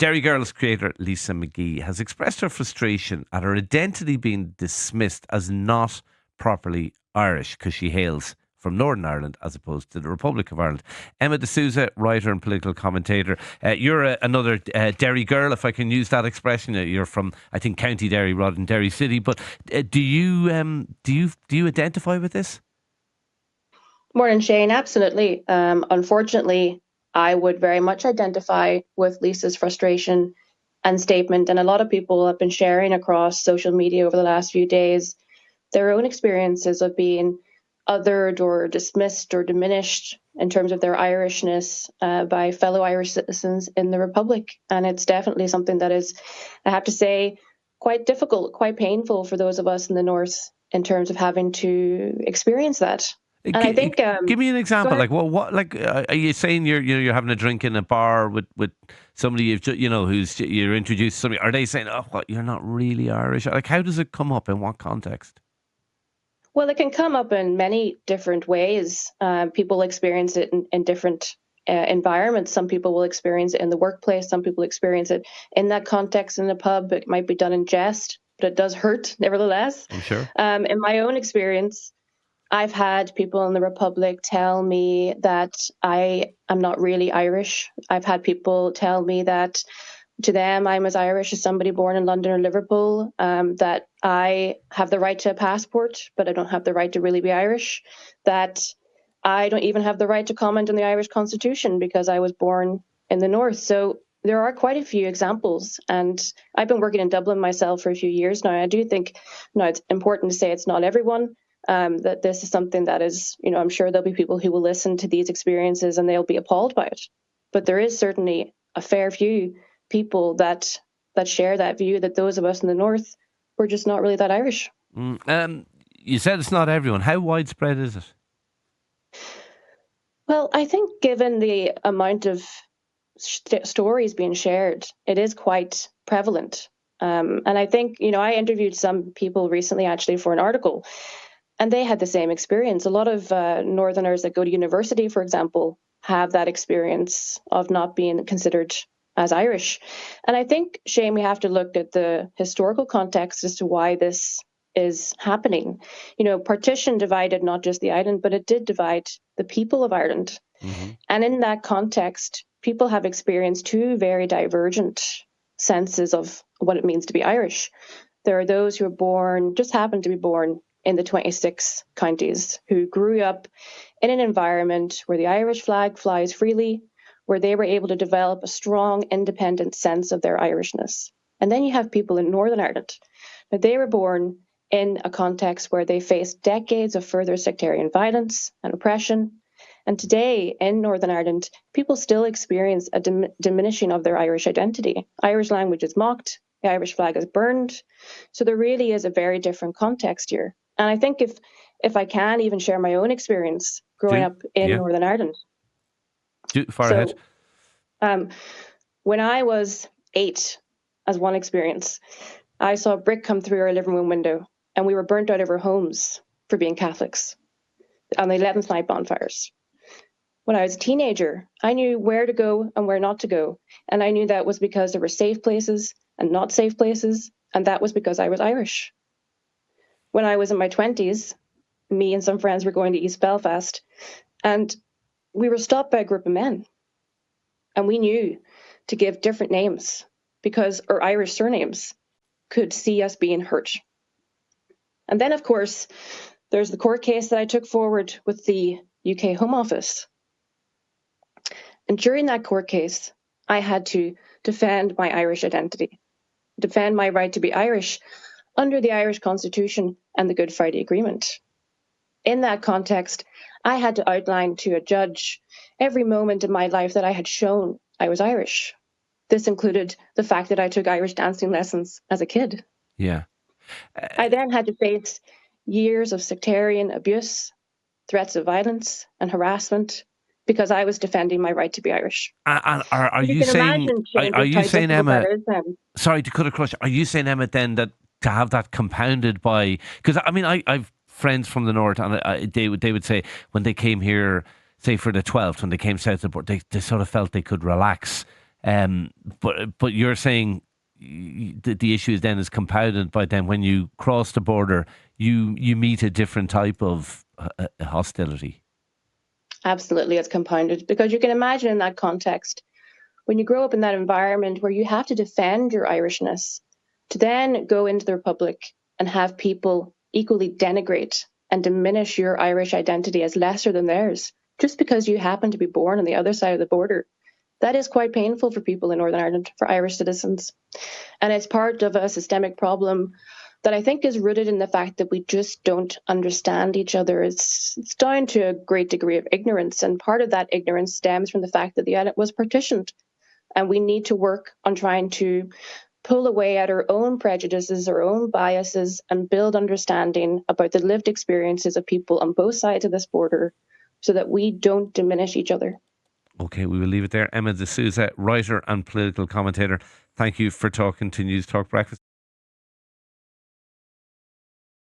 Derry Girls creator Lisa McGee has expressed her frustration at her identity being dismissed as not properly Irish because she hails from Northern Ireland as opposed to the Republic of Ireland. Emma DeSouza, writer and political commentator. You're another Derry girl, if I can use that expression. You're from, I think, County Derry rather than Derry City. But do you identify with this? Morning, Shane. Absolutely. Unfortunately, I would very much identify with Lisa's frustration and statement. And a lot of people have been sharing across social media over the last few days their own experiences of being othered or dismissed or diminished in terms of their Irishness by fellow Irish citizens in the Republic. And it's definitely something that is, I have to say, quite difficult, quite painful for those of us in the North in terms of having to experience that. And I think, give me an example. Like what? Like, are you saying you're having a drink in a bar with somebody you're introduced to somebody? Are they saying, "Oh, what? You're not really Irish"? Like, how does it come up? In what context? Well, it can come up in many different ways. People experience it in different environments. Some people will experience it in the workplace. Some people experience it in that context in a pub. It might be done in jest, but it does hurt nevertheless. I'm sure. In my own experience, I've had people in the Republic tell me that I am not really Irish. I've had people tell me that to them I'm as Irish as somebody born in London or Liverpool, that I have the right to a passport, but I don't have the right to really be Irish, that I don't even have the right to comment on the Irish Constitution because I was born in the North. So there are quite a few examples, and I've been working in Dublin myself for a few years now. I do think it's important to say it's not everyone. That this is something that is, I'm sure there'll be people who will listen to these experiences and they'll be appalled by it. But there is certainly a fair few people that share that view that those of us in the North, we're just not really that Irish. You said it's not everyone. How widespread is it? Well, I think given the amount of stories being shared, it is quite prevalent. And I think, I interviewed some people recently actually for an article, and they had the same experience. A lot of Northerners that go to university, for example, have that experience of not being considered as Irish. And I think, Shane, we have to look at the historical context as to why this is happening. Partition divided not just the island, but it did divide the people of Ireland. Mm-hmm. And in that context, people have experienced two very divergent senses of what it means to be Irish. There are those who just happened to be born in the 26 counties, who grew up in an environment where the Irish flag flies freely, where they were able to develop a strong, independent sense of their Irishness. And then you have people in Northern Ireland. Now, they were born in a context where they faced decades of further sectarian violence and oppression. And today, in Northern Ireland, people still experience a diminishing of their Irish identity. Irish language is mocked, the Irish flag is burned. So there really is a very different context here. And I think if I can even share my own experience growing up in Northern Ireland. Far ahead. When I was 8, as one experience, I saw a brick come through our living room window, and we were burnt out of our homes for being Catholics on the 11th night bonfires. When I was a teenager, I knew where to go and where not to go. And I knew that was because there were safe places and not safe places. And that was because I was Irish. When I was in my 20s, me and some friends were going to East Belfast, and we were stopped by a group of men. And we knew to give different names because our Irish surnames could see us being hurt. And then, of course, there's the court case that I took forward with the UK Home Office. And during that court case, I had to defend my Irish identity, defend my right to be Irish under the Irish Constitution and the Good Friday Agreement. In that context, I had to outline to a judge every moment in my life that I had shown I was Irish. This included the fact that I took Irish dancing lessons as a kid. Yeah. I then had to face years of sectarian abuse, threats of violence and harassment because I was defending my right to be Irish. Are you saying, Emma, sorry to cut across, are you saying, Emma, then that to have that compounded by, because I mean, I've friends from the north, and they would say when they came here, say for the 12th, when they came south of the border, they sort of felt they could relax Um, but you're saying the issue then is compounded by then when you cross the border, you meet a different type of hostility. Absolutely, it's compounded because you can imagine in that context, when you grow up in that environment where you have to defend your Irishness, to then go into the Republic and have people equally denigrate and diminish your Irish identity as lesser than theirs, just because you happen to be born on the other side of the border. That is quite painful for people in Northern Ireland, for Irish citizens. And it's part of a systemic problem that I think is rooted in the fact that we just don't understand each other. It's down to a great degree of ignorance. And part of that ignorance stems from the fact that the island was partitioned. And we need to work on trying to pull away at our own prejudices, our own biases, and build understanding about the lived experiences of people on both sides of this border so that we don't diminish each other. Okay, we will leave it there. Emma DeSouza, writer and political commentator. Thank you for talking to Newstalk Breakfast.